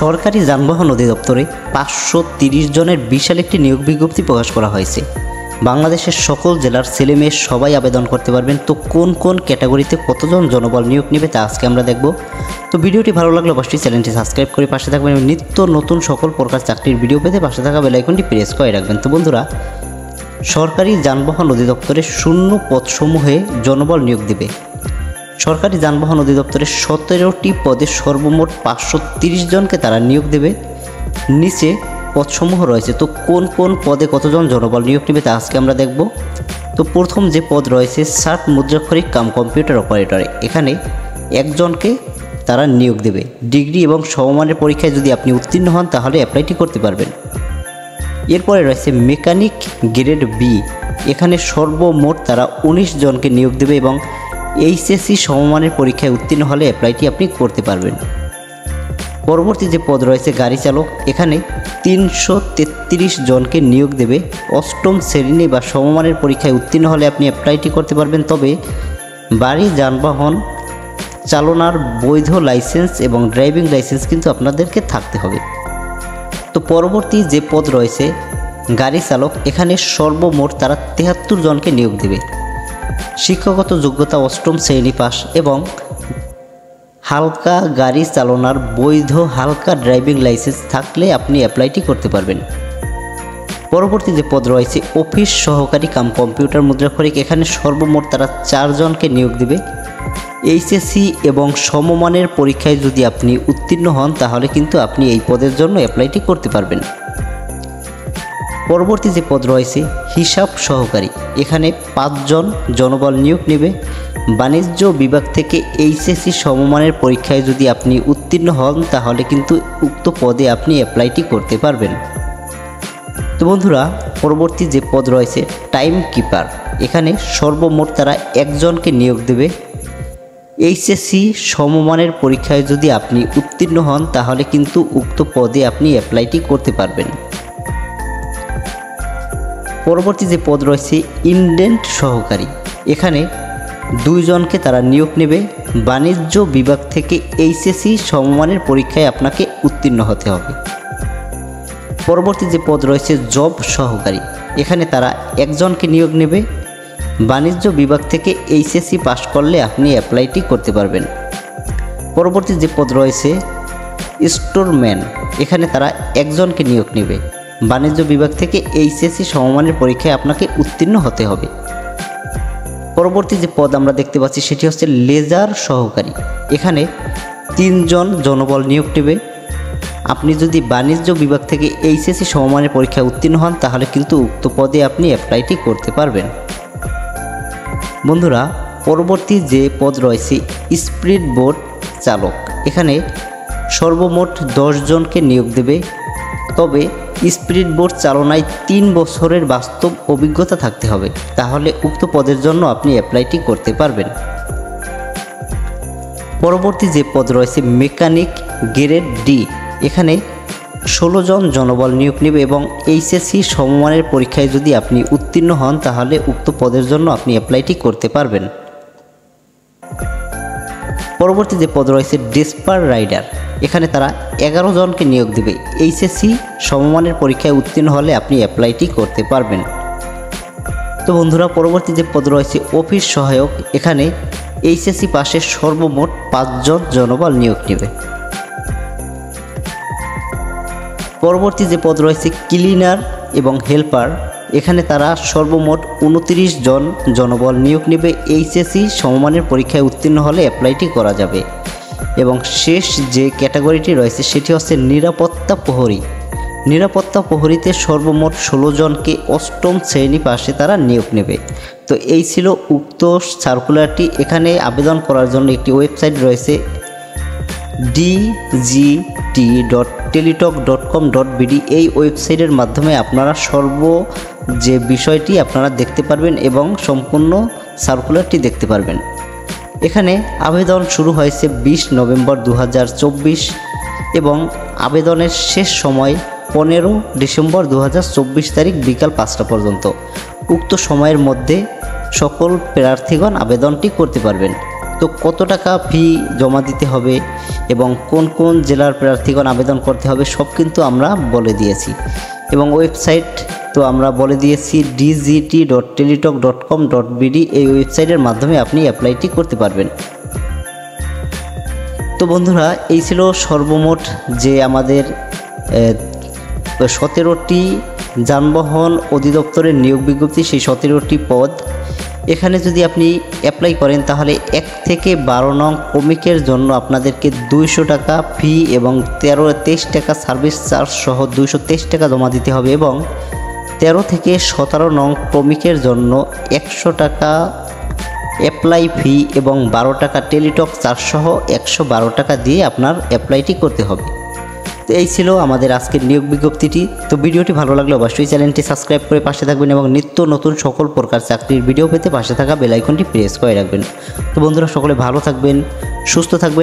সরকারি যানবাহন অধিদপ্তরে 530 জনের বিশাল একটি নিয়োগ বিজ্ঞপ্তি প্রকাশ করা হয়েছে। বাংলাদেশের সকল জেলার ছেলেমেয়ে সবাই আবেদন করতে পারবেন। তো কোন কোন ক্যাটাগরিতে কতজন জনবল নিয়োগ নেবে তা আজকে আমরা দেখব। তো ভিডিওটি ভালো লাগলে অবশ্যই চ্যানেলটি সাবস্ক্রাইব করে পাশে থাকবেন এবং নিত্য নতুন সকল প্রকার চাকরির ভিডিও পেতে পাশে থাকা বেল আইকনটি প্রেস করে রাখবেন। তো বন্ধুরা, সরকারি যানবাহন অধিদপ্তরে শূন্য পদসমূহে জনবল নিয়োগ দেবে। সরকারি যানবাহন অধিদপ্তরে 17টি পদে সর্বমোট 530 জনকে তারা নিয়োগ দেবে। নিচে পদসমূহ রয়েছে। তো কোন কোন পদে কতজন জনবল নিয়োগ নেবে তা আজকে আমরা দেখব। তো প্রথম যে পদ রয়েছে 60 মুদ্রাক্ষরিক কাম কম্পিউটার অপারেটরে, এখানে একজনকে তারা নিয়োগ দেবে। ডিগ্রি এবং সমমানের পরীক্ষায় যদি আপনি উত্তীর্ণ হন তাহলে অ্যাপ্লাইটি করতে পারবেন। এরপরে রয়েছে মেকানিক গ্রেড বি, এখানে সর্বমোট তারা 19 জনকে নিয়োগ দেবে এবং এইচএসসি সমমানের পরীক্ষায় উত্তীর্ণ হলে অ্যাপ্লাইটি আপনি করতে পারবেন। পরবর্তী যে পদ রয়েছে গাড়ি চালক, এখানে 333 জনকে নিয়োগ দেবে। 8ম শ্রেণী বা সমমানের পরীক্ষায় উত্তীর্ণ হলে আপনি অ্যাপ্লাইটি করতে পারবেন। তবে বাড়ি যানবাহন চালনার বৈধ লাইসেন্স এবং ড্রাইভিং লাইসেন্স কিন্তু আপনাদেরকে থাকতে হবে। তো পরবর্তী যে পদ রয়েছে গাড়ি চালক, এখানে সর্বমোট তারা 73 জনকে নিয়োগ দেবে। শিক্ষাগত যোগ্যতা 8ম শ্রেণী পাস এবং হালকা গাড়ি চালানোর বৈধ হালকা ড্রাইভিং লাইসেন্স থাকলে আপনি অ্যাপ্লাইটি করতে পারবেন। পরবর্তী যে পদ রয়েছে অফিস সহকারী কাম কম্পিউটার মুদ্রাক্ষরিক, এখানে সর্বমোট তারা 4 জনকে নিয়োগ দেবে। এইচএসসি এবং সমমানের পরীক্ষায় যদি আপনি উত্তীর্ণ হন তাহলে কিন্তু আপনি এই পদের জন্য অ্যাপ্লাইটি করতে পারবেন। পরবর্তী যে পদ রয়েছে হিসাব সহকারী, এখানে 5 জন জনবল নিয়োগ নেবে। বাণিজ্য বিভাগ থেকে এইচএসসি সমমানের পরীক্ষায় যদি আপনি উত্তীর্ণ হন তাহলে কিন্তু উক্ত পদে আপনি অ্যাপ্লাইটি করতে পারবেন। তো বন্ধুরা, পরবর্তী যে পদ রয়েছে টাইম কিপার, এখানে সর্বমোট তারা 1 জনকে নিয়োগ দেবে। এইচএসসি সমমানের পরীক্ষায় যদি আপনি উত্তীর্ণ হন তাহলে কিন্তু উক্ত পদে আপনি অ্যাপ্লাইটি করতে পারবেন। পরবর্তী যে পদ রয়েছে ইনডেন্ট সহকারী, এখানে 2 জনকে তারা নিয়োগ নেবে। বাণিজ্য বিভাগ থেকে এইচএসসি সমমানের পরীক্ষায় আপনাকে উত্তীর্ণ হতে হবে। পরবর্তী যে পদ রয়েছে জব সহকারী, এখানে তারা 1 জনকে নিয়োগ নেবে। বাণিজ্য বিভাগ থেকে এইচএসসি পাস করলে আপনি অ্যাপ্লাইটি করতে পারবেন। পরবর্তী যে পদ রয়েছে স্টোরম্যান, এখানে তারা 1 জনকে নিয়োগ নেবে। বাণিজ্য বিভাগ থেকে এইচএসসি সমমানের পরীক্ষায় আপনাকে উত্তীর্ণ হতে হবে। পরবর্তী যে পদ আমরা দেখতে পাচ্ছি সেটি হচ্ছে লেজার সহকারী, এখানে 3 জন জনবল নিয়োগ নেবে। আপনি যদি বাণিজ্য বিভাগ থেকে এইচএসসি সমমানের পরীক্ষায় উত্তীর্ণ হন তাহলে কিন্তু উক্ত পদে আপনি অ্যাপ্লাইটি করতে পারবেন। বন্ধুরা, পরবর্তী যে পদ রয়েছে স্পিড বোট চালক, এখানে সর্বমোট 10 জনকে নিয়োগ দেবে। তবে স্পিড বোট চালনায় 3 বছরের বাস্তব অভিজ্ঞতা থাকতে হবে, তাহলে উক্ত পদের জন্য আপনি অ্যাপ্লাইটি করতে পারবেন। পরবর্তী যে পদ রয়েছে মেকানিক গ্রেড ডি, এখানে 16 জন জনবল নিয়োগ নেবে এবং এইচএসসি সমমানের পরীক্ষায় যদি আপনি উত্তীর্ণ হন তাহলে উক্ত পদের জন্য আপনি অ্যাপ্লাইটি করতে পারবেন। পরবর্তী যে পদ রয়েছে ডেসপার রাইডার, এখানে তারা 11 জনকে নিয়োগ দেবে। এইচএসসি সমমানের পরীক্ষায় উত্তীর্ণ হলে আপনি অ্যাপ্লাইটি করতে পারবেন। তো বন্ধুরা, পরবর্তী যে পদ রয়েছে অফিস সহায়ক, এখানে এইচএসসি পাশের সর্বমোট 5 জন জনবল নিয়োগ নেবে। পরবর্তী যে পদ রয়েছে ক্লিনার এবং হেল্পার, এখানে তারা সর্বমোট 29 জন জনবল নিয়োগ নেবে। এইচএসসি সমমানের পরীক্ষায় উত্তীর্ণ হলে অ্যাপ্লাইটি করা যাবে। এবং শেষ যে ক্যাটাগরিটি রয়েছে সেটি হচ্ছে নিরাপত্তা প্রহরী। নিরাপত্তা প্রহরীতে সর্বমোট 16 জনকে 8ম শ্রেণী পাশে তারা নিয়োগ নেবে। তো এই ছিল উক্ত সার্কুলারটি। এখানে আবেদন করার জন্য একটি ওয়েবসাইট রয়েছে dgt.teletalk.com.bd। এই ওয়েবসাইটের মাধ্যমে আপনারা যে বিষয়টি আপনারা দেখতে পারবেন এবং সম্পূর্ণ সার্কুলারটি দেখতে পারবেন। এখানে আবেদন শুরু হয়েছে 20 নভেম্বর 2024 এবং আবেদনের শেষ সময় 15 ডিসেম্বর 2024 তারিখ বিকাল 5টা পর্যন্ত। উক্ত সময়ের মধ্যে সকল প্রার্থীগণ আবেদনটি করতে পারবেন। তো কত টাকা ফি জমা দিতে হবে এবং কোন কোন জেলার প্রার্থীগণ আবেদন করতে হবে সব কিন্তু আমরা বলে দিয়েছি। এবং ওয়েবসাইট তো আমরা বলে দিয়েছি dgt.teletalk.com.bd, এই ওয়েবসাইটের মাধ্যমে আপনি অ্যাপ্লাইটি করতে পারবেন। তো বন্ধুরা, এই ছিল সর্বমোট যে আমাদের 17টি যানবাহন অধিদপ্তরের নিয়োগ বিজ্ঞপ্তি, সেই 17টি পদ। এখানে যদি আপনি অ্যাপ্লাই করেন তাহলে 1 থেকে 12 নং শ্রমিকের জন্য আপনাদেরকে 200 টাকা ফি এবং 23 টাকা সার্ভিস চার্জ সহ 223 টাকা জমা দিতে হবে, এবং 13 থেকে 17 নং শ্রমিকের জন্য 100 টাকা অ্যাপ্লাই ফি এবং 12 টাকা টেলিটক চার্জ সহ 112 টাকা দিয়ে আপনার অ্যাপ্লাইটি করতে হবে। তো এই ছিল আমাদের আজকের নিয়োগ বিজ্ঞপ্তিটি। তো ভিডিওটি ভালো লাগলে অবশ্যই চ্যানেলটি সাবস্ক্রাইব করে পাশে থাকবেন এবং নিত্য নতুন সকল প্রকার চাকরির ভিডিও পেতে পাশে থাকা বেল আইকনটি প্রেস করে রাখবেন। তো বন্ধুরা, সকলে ভালো থাকবেন, সুস্থ থাকবেন।